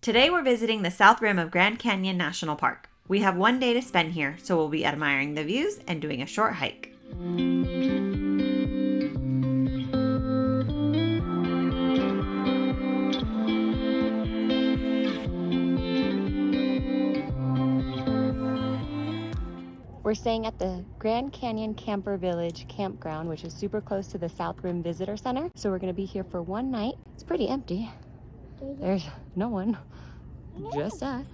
Today we're visiting the south rim of Grand Canyon National Park. We have one day to spend here, so we'll be admiring the views and doing a short hike. We're staying at the Grand Canyon Camper Village campground, which is super close to the South Rim Visitor Center. So we're gonna be here for one night. It's pretty empty. There's no one, just us.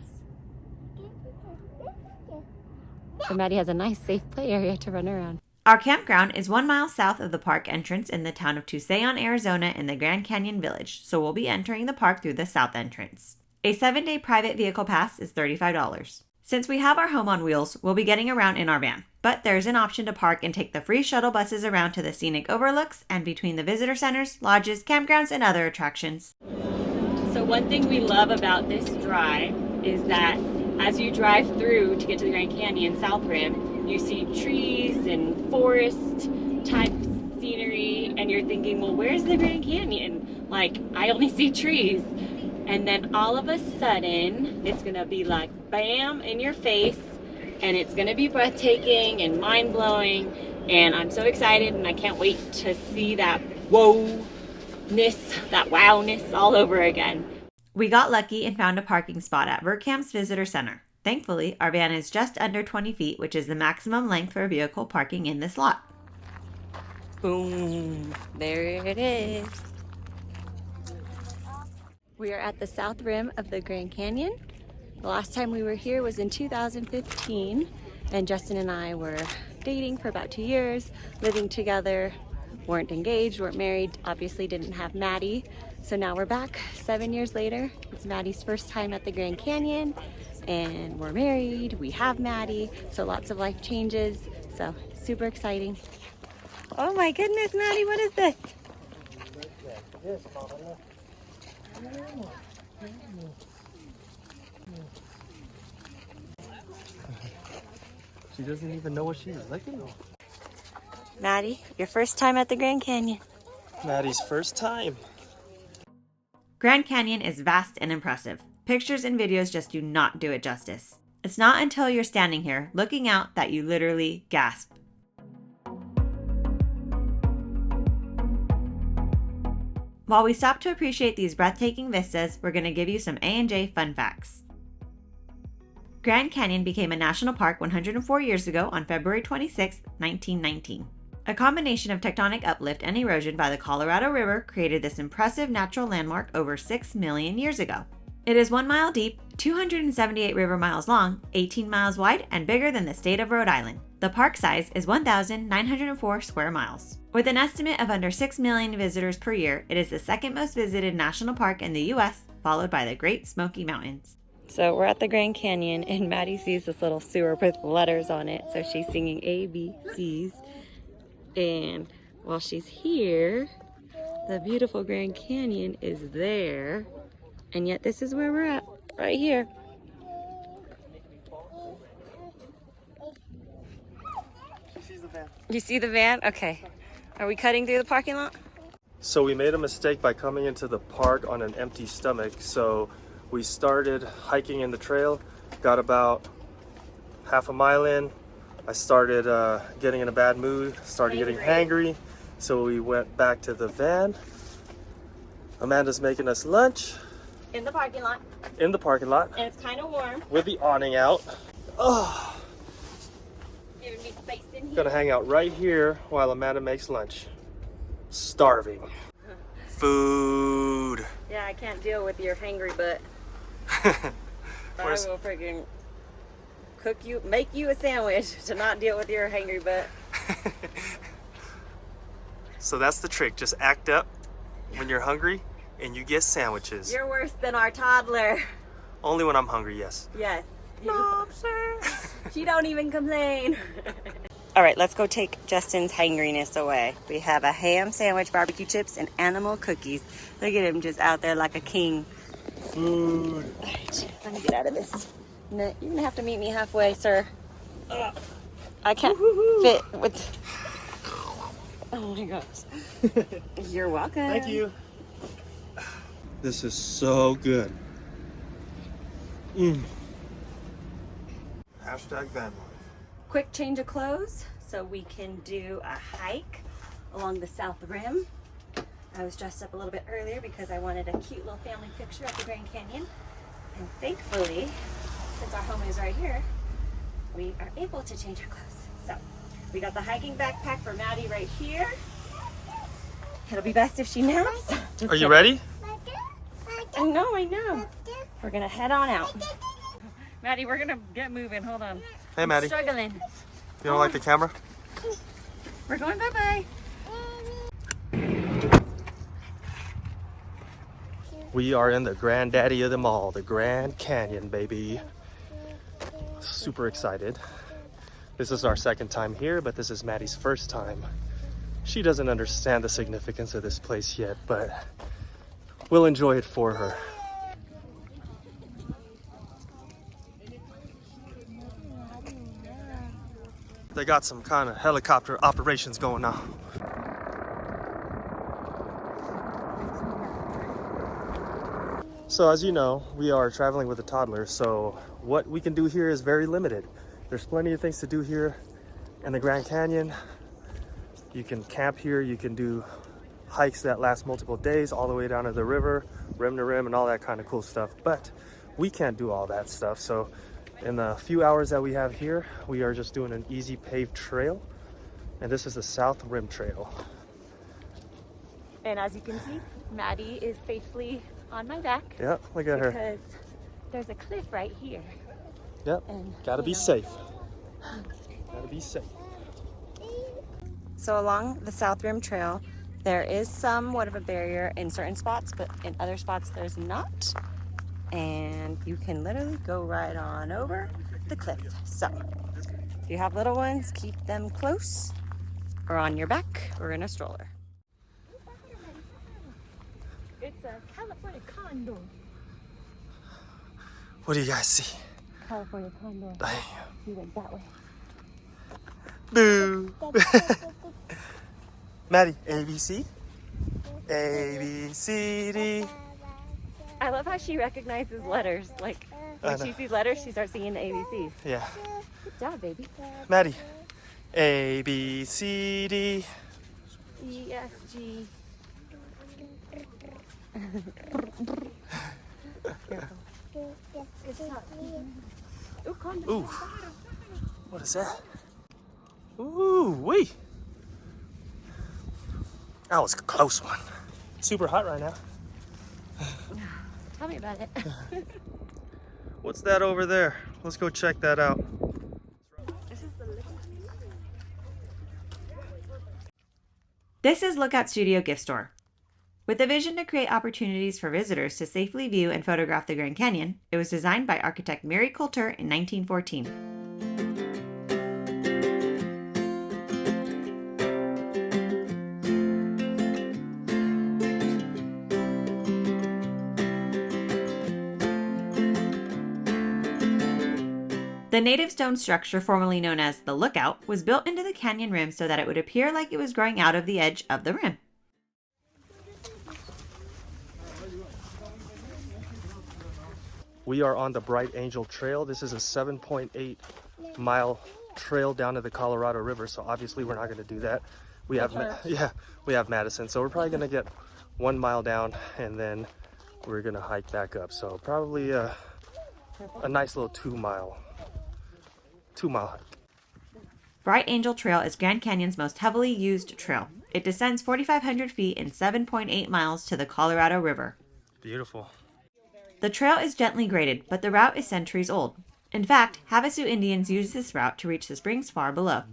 So Maddie has a nice safe play area to run around. Our campground is 1 mile south of the park entrance in the town of Tusayan, Arizona in the Grand Canyon Village, so we'll be entering the park through the south entrance. A 7-day private vehicle pass is $35. Since we have our home on wheels, we'll be getting around in our van, but there's an option to park and take the free shuttle buses around to the scenic overlooks and between the visitor centers, lodges, campgrounds, and other attractions. So one thing we love about this drive is that as you drive through to get to the Grand Canyon South Rim, you see trees and forest type scenery, and you're thinking, well, where's the Grand Canyon? Like, I only see trees. And then all of a sudden, it's gonna be like bam in your face, and it's gonna be breathtaking and mind-blowing, and I'm so excited, and I can't wait to see that wowness all over again. We got lucky and found a parking spot at Verkamp's Visitor Center. Thankfully, our van is just under 20 feet, which is the maximum length for a vehicle parking in this lot. Boom, there it is. We are at the south rim of the Grand Canyon. The last time we were here was in 2015, and Justin and I were dating for about 2 years, living together, weren't engaged, weren't married, obviously didn't have Maddie. So now we're back 7 years later. It's Maddie's first time at the Grand Canyon, and we're married, we have Maddie, so lots of life changes, so super exciting. Oh my goodness, Maddie, what is this? She doesn't even know what she's looking at. Maddie, your first time at the Grand Canyon. Maddie's first time. Grand Canyon is vast and impressive. Pictures and videos just do not do it justice. It's not until you're standing here, looking out, that you literally gasp. While we stop to appreciate these breathtaking vistas, we're going to give you some A&J fun facts. Grand Canyon became a national park 104 years ago on February 26, 1919. A combination of tectonic uplift and erosion by the Colorado River created this impressive natural landmark over 6 million years ago. It is 1 mile deep, 278 river miles long, 18 miles wide, and bigger than the state of Rhode Island. The park size is 1,904 square miles. With an estimate of under 6 million visitors per year, it is the second most visited national park in the U.S., followed by the Great Smoky Mountains. So we're at the Grand Canyon, and Maddie sees this little sewer with letters on it, so she's singing A, B, C's. And while she's here, the beautiful Grand Canyon is there, and yet this is where we're at, right here. You see the van? Okay. Are we cutting through the parking lot? So we made a mistake by coming into the park on an empty stomach. So we started hiking in the trail, got about half a mile in. I started getting in a bad mood, started getting hangry. So we went back to the van. Amanda's making us lunch. In the parking lot. In the parking lot. And it's kind of warm. With the awning out. Oh. Giving me space in here. Gonna hang out right here while Amanda makes lunch. Starving. Food. Yeah, I can't deal with your hangry butt. I will freaking make you a sandwich to not deal with your hangry butt. So that's the trick. Just act up when you're hungry and you get sandwiches. You're worse than our toddler. Only when I'm hungry, yes. Yes. She don't even complain. All right, let's go take Justin's hangriness away. We have a ham sandwich, barbecue chips, and animal cookies. Look at him just out there like a king. Food. All right, let me get out of this. No, you're gonna have to meet me halfway, sir. I can't fit with... Oh my gosh. You're welcome. Thank you. This is so good. Hashtag van life. Quick change of clothes so we can do a hike along the South Rim. I was dressed up a little bit earlier because I wanted a cute little family picture at the Grand Canyon. And thankfully, since our home is right here, we are able to change our clothes. So we got the hiking backpack for Maddie right here. It'll be best if she naps. Are you ready? I know. We're gonna head on out. Maddie, we're gonna get moving. Hold on. Hey, Maddie. Struggling. You don't like the camera? We're going bye-bye. We are in the granddaddy of them all, the Grand Canyon, baby. Super excited. This is our second time here, but this is Maddie's first time. She doesn't understand the significance of this place yet, but we'll enjoy it for her. They got some kind of helicopter operations going on. So as you know, we are traveling with a toddler, so what we can do here is very limited. There's plenty of things to do here in the Grand Canyon. You can camp here, you can do hikes that last multiple days all the way down to the river, rim to rim, and all that kind of cool stuff. But we can't do all that stuff, so in the few hours that we have here, we are just doing an easy paved trail, and this is the South Rim Trail. And as you can see, Maddie is safely on my back. Yep, look at her. Because there's a cliff right here. Yep, And, gotta be safe. Gotta be safe. So along the South Rim Trail, there is somewhat of a barrier in certain spots, but in other spots there's not. And you can literally go right on over the cliff. So if you have little ones, keep them close or on your back or in a stroller. It's a California condo. What do you guys see? California condo. Damn. We went that way. Boo! Maddie, ABC? A, B, C, D. I love how she recognizes letters. Like when she sees letters, she starts singing the ABCs. Yeah. Good job, baby. Maddie, A, B, C, D. E, F, G. Ooh. What is that? Ooh, wee. That was a close one. Super hot right now. Tell me about it. What's that over there? Let's go check that out. This is Lookout Studio Gift Store. With a vision to create opportunities for visitors to safely view and photograph the Grand Canyon, it was designed by architect Mary Coulter in 1914. The native stone structure, formerly known as the Lookout, was built into the canyon rim so that it would appear like it was growing out of the edge of the rim. We are on the Bright Angel Trail. This is a 7.8 mile trail down to the Colorado River, so obviously we're not going to do that. We have we have Madison, so we're probably going to get 1 mile down and then we're going to hike back up. So probably a nice little 2 mile hike. Bright Angel Trail is Grand Canyon's most heavily used trail. It descends 4,500 feet in 7.8 miles to the Colorado River. Beautiful. The trail is gently graded, but the route is centuries old. In fact, Havasu Indians used this route to reach the springs far below.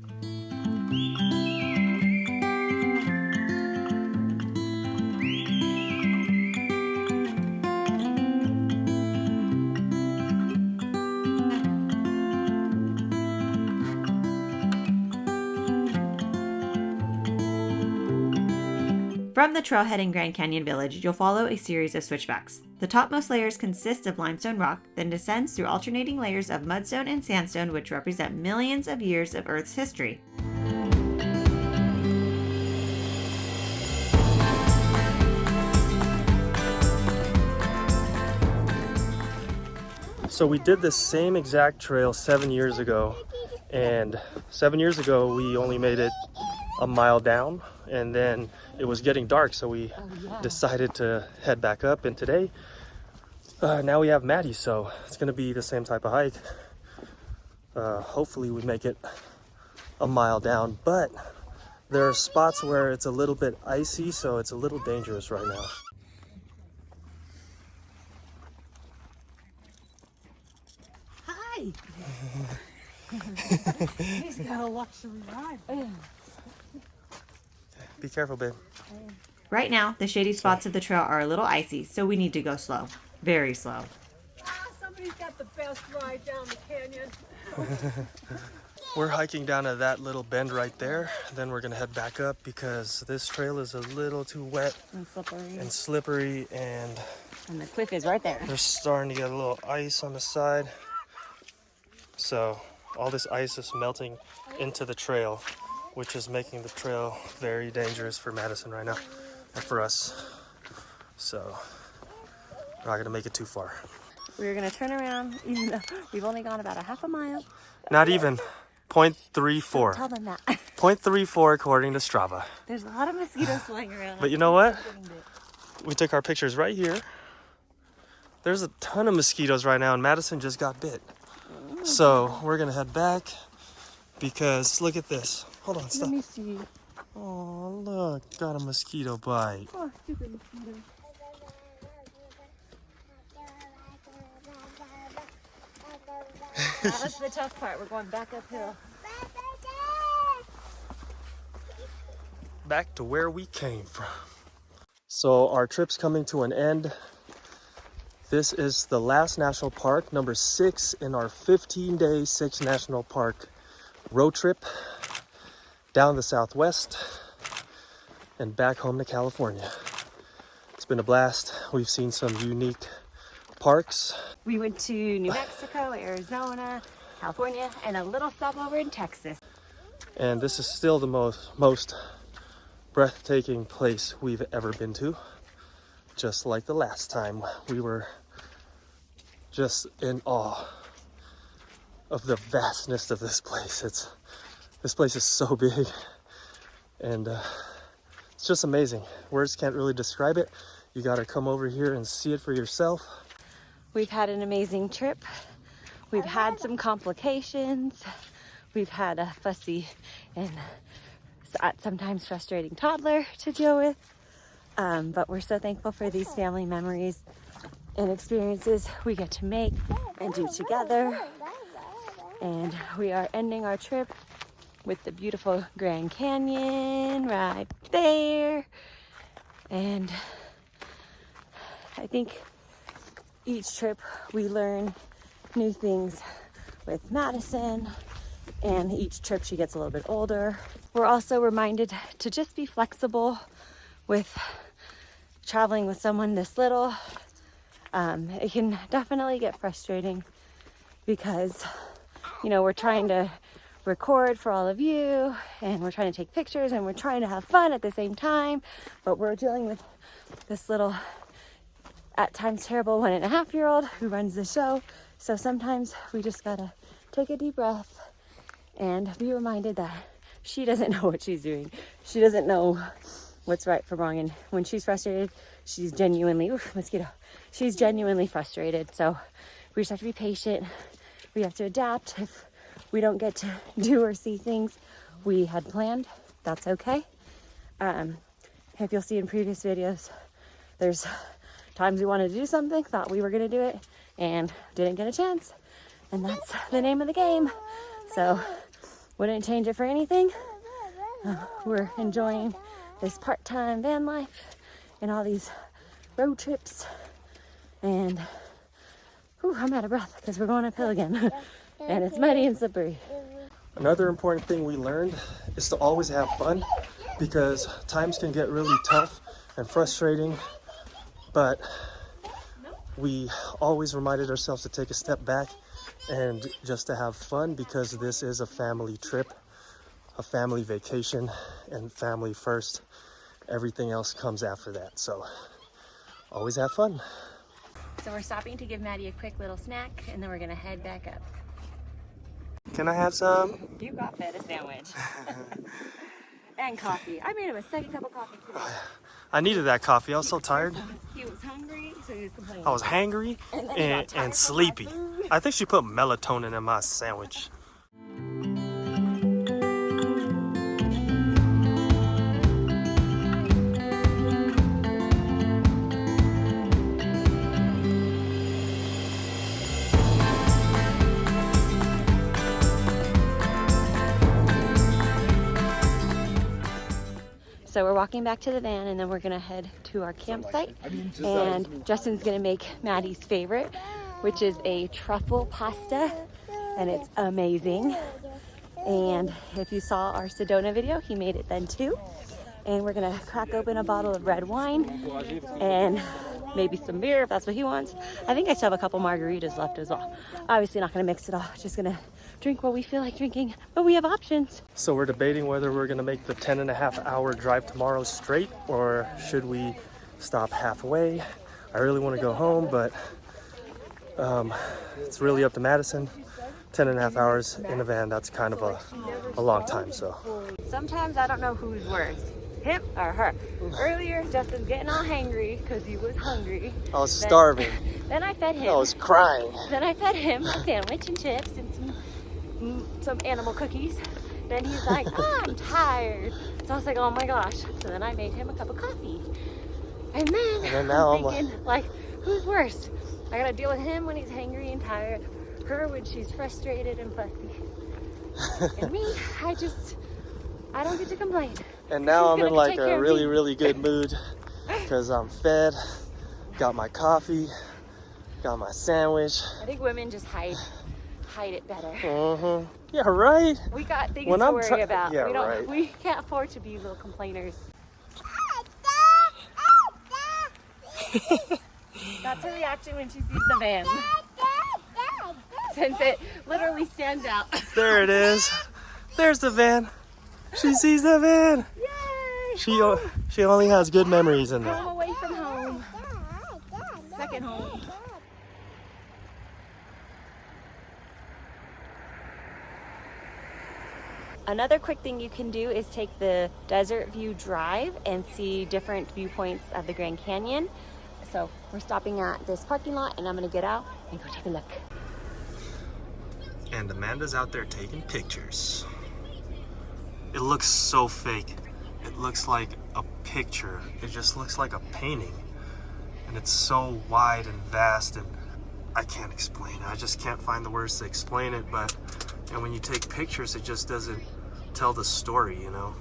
From the trailhead in Grand Canyon Village, you'll follow a series of switchbacks. The topmost layers consist of limestone rock, then descends through alternating layers of mudstone and sandstone, which represent millions of years of Earth's history. So we did this same exact trail 7 years ago, and 7 years ago we only made it a mile down, and then it was getting dark, so we decided to head back up. And today, now we have Maddie, so it's gonna be the same type of hike. Hopefully we make it a mile down, but there are spots where it's a little bit icy, so it's a little dangerous right now. Hi! He's got a luxury ride. Be careful, babe. Right now, the shady spots of the trail are a little icy, so we need to go slow. Very slow. Somebody's got the best ride down the canyon. We're hiking down to that little bend right there. Then we're gonna head back up because this trail is a little too wet And slippery. and slippery, and And the cliff is right there. there's starting to get a little ice on the side. So all this ice is melting into the trail, which is making the trail very dangerous for Madison right now and for us. So we're not gonna make it too far. We're gonna turn around, even though we've only gone about a half a mile. Not even 0.34. Tell them that. 0.34 according to Strava. There's a lot of mosquitoes flying around. But you know what? We took our pictures right here. There's a ton of mosquitoes right now, and Madison just got bit. So we're gonna head back because look at this. Hold on, stop. Let me see. Oh, look, got a mosquito bite. Oh, stupid mosquito. That was the tough part. We're going back uphill. Back to where we came from. So our trip's coming to an end. This is the last national park, number 6 in our 15-day 6 national park road trip down the Southwest and back home to California. It's been a blast. We've seen some unique parks. We went to New Mexico, Arizona, California, and a little stopover in Texas. And this is still the most breathtaking place we've ever been to. Just like the last time, we were just in awe of the vastness of this place. This place is so big, and it's just amazing. Words can't really describe it. You gotta come over here and see it for yourself. We've had an amazing trip. We've had some complications. We've had a fussy and sometimes frustrating toddler to deal with. But we're so thankful for these family memories and experiences we get to make and do together. And we are ending our trip with the beautiful Grand Canyon right there. And I think each trip we learn new things with Madison, and each trip she gets a little bit older. We're also reminded to just be flexible with traveling with someone this little. It can definitely get frustrating because, you know, we're trying to record for all of you, and we're trying to take pictures, and we're trying to have fun at the same time, but we're dealing with this little, at times terrible 1.5-year-old who runs the show. So sometimes we just gotta take a deep breath and be reminded that she doesn't know what she's doing. She doesn't know what's right from wrong. And when she's frustrated, she's genuinely, mosquito. She's genuinely frustrated. So we just have to be patient. We have to adapt. If we don't get to do or see things we had planned, that's okay. If you'll see in previous videos, there's times we wanted to do something, thought we were gonna do it, and didn't get a chance. And that's the name of the game. So wouldn't change it for anything. We're enjoying this part-time van life and all these road trips. And I'm out of breath because we're going uphill again. And it's muddy and slippery. Another important thing we learned is to always have fun, because times can get really tough and frustrating, but we always reminded ourselves to take a step back and just to have fun, because this is a family trip, a family vacation, and family first. Everything else comes after that. So always have fun. So we're stopping to give Maddie a quick little snack, and then we're gonna head back up. Can I have some? You got fed a sandwich. And coffee. I made him a second cup of coffee today. I needed that coffee. I was so tired. He was hungry, so he was complaining. I was hangry and sleepy. I think she put melatonin in my sandwich. So we're walking back to the van, and then we're gonna head to our campsite. And Justin's gonna make Maddie's favorite, which is a truffle pasta, and it's amazing. And if you saw our Sedona video, he made it then too. And we're gonna crack open a bottle of red wine and maybe some beer if that's what he wants. I think I still have a couple margaritas left as well. Obviously not gonna mix it all, just gonna drink what we feel like drinking, but we have options. So we're debating whether we're gonna make the 10.5-hour drive tomorrow straight, or should we stop halfway. I really wanna go home, but it's really up to Madison. 10.5 hours in a van, that's kind of a long time, so. Sometimes I don't know who's worse, him or her. Earlier, Justin's getting all hangry because he was hungry. I was starving. Then I fed him. I was crying. Then I fed him a sandwich and chips and some animal cookies. Then he's like, oh, I'm tired. So I was like, oh my gosh. So then I made him a cup of coffee. And then now I'm thinking, like, who's worse? I gotta deal with him when he's hangry and tired, her when she's frustrated and fussy. And me, I don't get to complain. And now I'm in like a really good mood because I'm fed, got my coffee, got my sandwich. I think women just hide it better. Yeah, right? We got things to worry about. Yeah, we can't afford to be little complainers. That's her reaction when she sees the van. Since it literally stands out. There it is. There's the van. She sees the van. Yay! She only has good memories in there. Home away from home. Second home. Another quick thing you can do is take the Desert View Drive and see different viewpoints of the Grand Canyon. So we're stopping at this parking lot, and I'm gonna get out and go take a look. And Amanda's out there taking pictures. It looks so fake. It looks like a picture. It just looks like a painting. And it's so wide and vast, and I can't explain it. I just can't find the words to explain it, but and when you take pictures, it just doesn't tell the story, you know?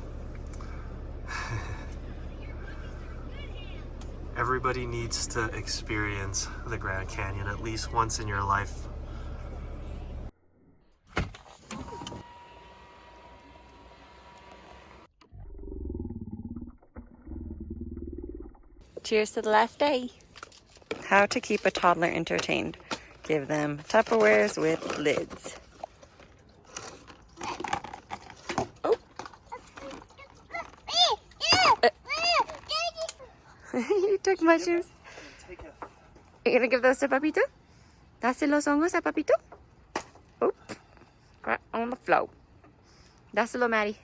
Everybody needs to experience the Grand Canyon at least once in your life. Cheers to the last day. How to keep a toddler entertained. Give them Tupperwares with lids. Oh. You took my shoes. You're gonna give those to Papito? Dáselo los hongos a Papito? Oh. Right on the floor. Dáselo, Maddie.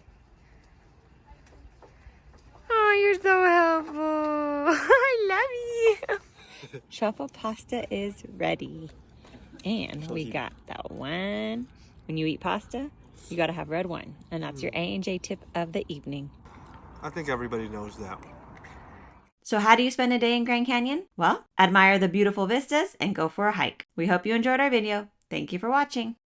Oh, you're so helpful. I love you. Truffle pasta is ready. And we got that one. When you eat pasta, you gotta have red wine. And that's your A&J tip of the evening. I think everybody knows that. So how do you spend a day in Grand Canyon? Well, admire the beautiful vistas and go for a hike. We hope you enjoyed our video. Thank you for watching.